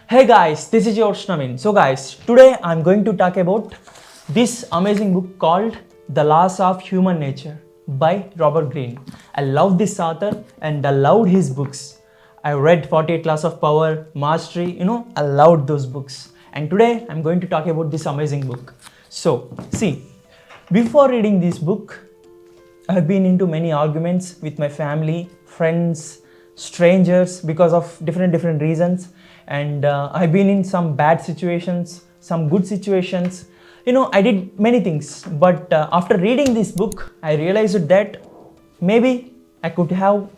Hey guys, this is your Naveen. So guys, today I'm going to talk about this amazing book called The Laws of Human Nature by Robert Greene. I love this author and I loved his books. I read 48 Laws of Power, Mastery, I loved those books. And today I'm going to talk about this amazing book. So, see, before reading this book, I have been into many arguments with my family, friends, strangers because of different reasons, and I've been in some bad situations, some good situations. I did many things, but after reading this book, I realized that maybe I could have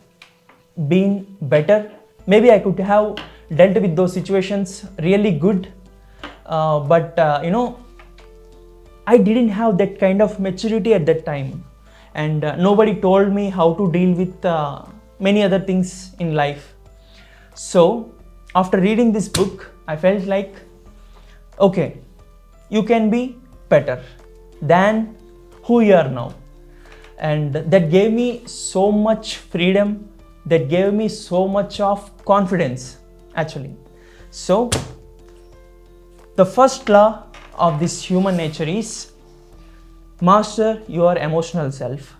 been better. Maybe I could have dealt with those situations really good, but I didn't have that kind of maturity at that time, and nobody told me how to deal with many other things in life. So after reading this book, I felt like, okay, you can be better than who you are now. And that gave me so much freedom, that gave me so much of confidence actually. So the first law of this human nature is master your emotional self.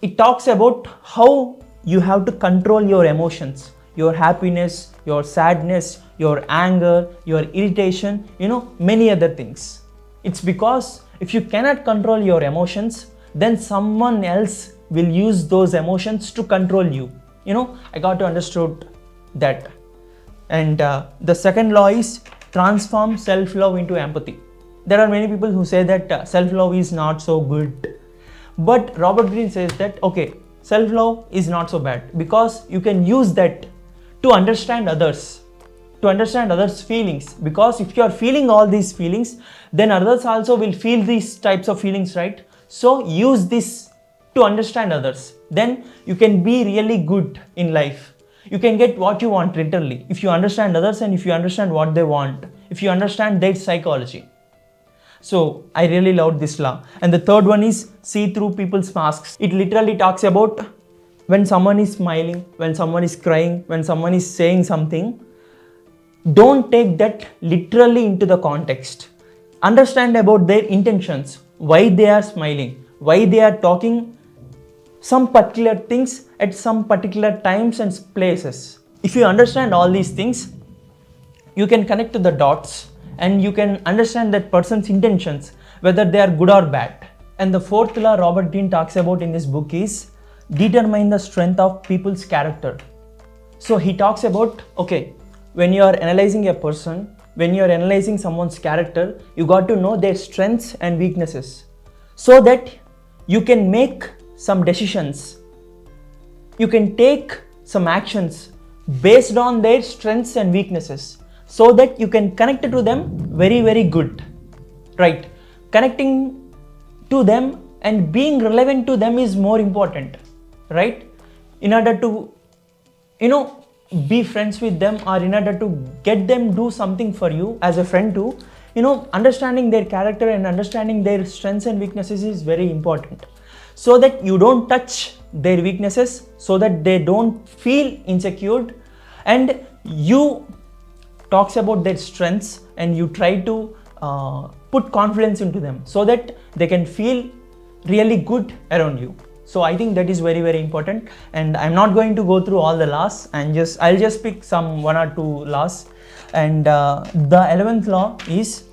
It talks about how you have to control your emotions, your happiness, your sadness, your anger, your irritation, many other things. It's because if you cannot control your emotions, then someone else will use those emotions to control you. I got to understood that. And the second law is transform self-love into empathy. There are many people who say that self-love is not so good. But Robert Greene says that, okay, self-love is not so bad because you can use that to understand others, to understand others' feelings. Because if you are feeling all these feelings, then others also will feel these types of feelings, right? So use this to understand others. Then you can be really good in life. You can get what you want literally if you understand others and if you understand what they want, if you understand their psychology. So I really loved this law. And the third one is see through people's masks. It literally talks about when someone is smiling, when someone is crying, when someone is saying something, don't take that literally into the context. Understand about their intentions, why they are smiling, why they are talking some particular things at some particular times and places. If you understand all these things, you can connect to the dots and you can understand that person's intentions, whether they are good or bad. And the fourth law Robert Greene talks about in this book is determine the strength of people's character. So he talks about, okay, when you are analyzing a person, when you are analyzing someone's character, you got to know their strengths and weaknesses so that you can make some decisions. You can take some actions based on their strengths and weaknesses so that you can connect to them very good, right? Connecting to them and being relevant to them is more important, right? In order to, be friends with them, or in order to get them do something for you as a friend too, understanding their character and understanding their strengths and weaknesses is very important, so that you don't touch their weaknesses, so that they don't feel insecure, and you talks about their strengths and you try to put confidence into them so that they can feel really good around you. So I think that is very important, and I'm not going to go through all the laws, and I'll just pick some one or two laws. And the 11th law is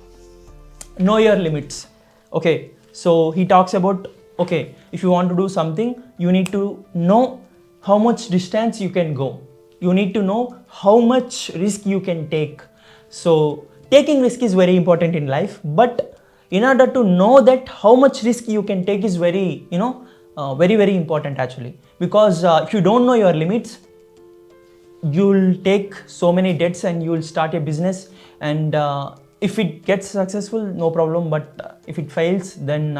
know your limits. Okay, so he talks about, okay, if you want to do something, you need to know how much distance you can go. You need to know how much risk you can take. So taking risk is very important in life, but in order to know that how much risk you can take is very important actually. Because if you don't know your limits, you'll take so many debts and you'll start a business, and if it gets successful, no problem, but if it fails, then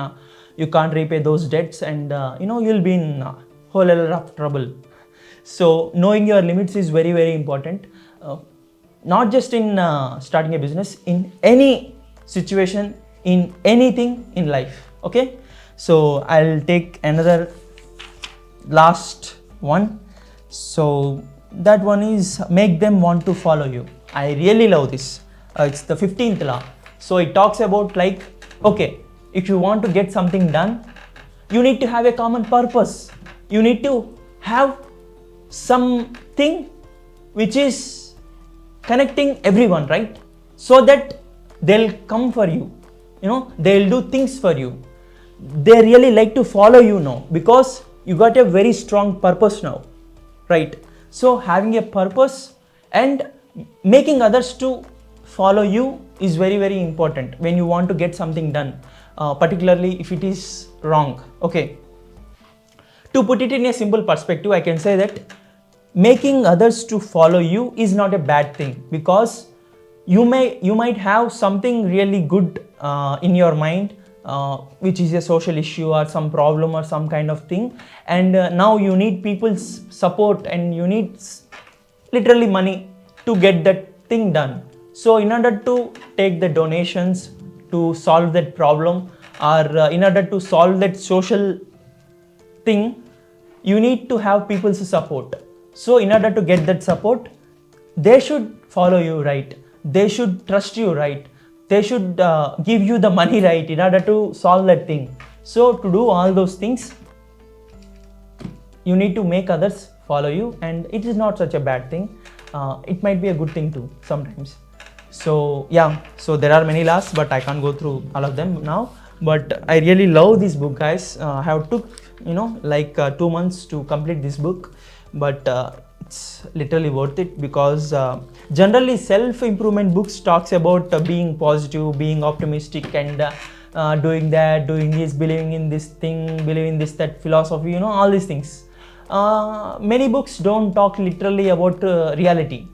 you can't repay those debts, and you'll be in a whole lot of trouble. So knowing your limits is very important, not just in starting a business, in any situation, in anything in life. Okay, so I'll take another last one. So that one is make them want to follow you. I really love this. It's the 15th law. So it talks about like, okay, if you want to get something done, you need to have a common purpose. You need to have something which is connecting everyone, right? So that they'll come for you, they'll do things for you. They really like to follow you now because you got a very strong purpose now, right? So having a purpose and making others to follow you is very, very important when you want to get something done, particularly if it is wrong. Okay, to put it in a simple perspective, I can say that making others to follow you is not a bad thing, because you might have something really good in your mind, which is a social issue or some problem or some kind of thing, and now you need people's support and you need literally money to get that thing done. So in order to take the donations to solve that problem, or in order to solve that social thing, you need to have people's support. So in order to get that support, they should follow you, right? They should trust you, right? They should give you the money, right, in order to solve that thing. So to do all those things, you need to make others follow you, and it is not such a bad thing. It might be a good thing too sometimes. So yeah, so there are many laws, but I can't go through all of them now. But I really love this book, guys. I have took like 2 months to complete this book, but it's literally worth it, because generally self-improvement books talks about being positive, being optimistic, and doing that, doing this, believing in this thing, believing this, that philosophy, all these things. Many books don't talk literally about reality,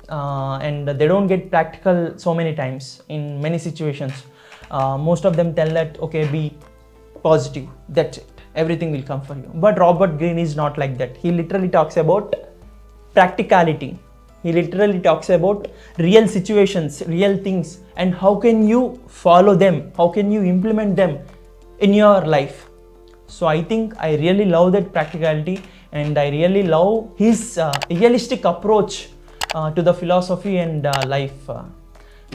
and they don't get practical so many times in many situations. Most of them tell that, okay, be positive, that's it, everything will come for you. But Robert Greene is not like that. He literally talks about practicality. He literally talks about real situations, real things, and how can you follow them, how can you implement them in your life. So I think I really love that practicality, and I really love his realistic approach to the philosophy and life.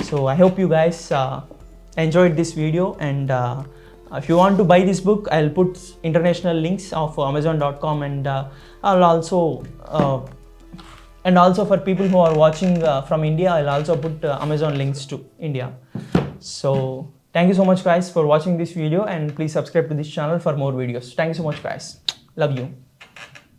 So I hope you guys enjoyed this video, and if you want to buy this book, I'll put international links of amazon.com, and I'll also and also for people who are watching from India, I'll also put Amazon links to India. So thank you so much, guys, for watching this video, and please subscribe to this channel for more videos. Thank you so much, guys. Love you.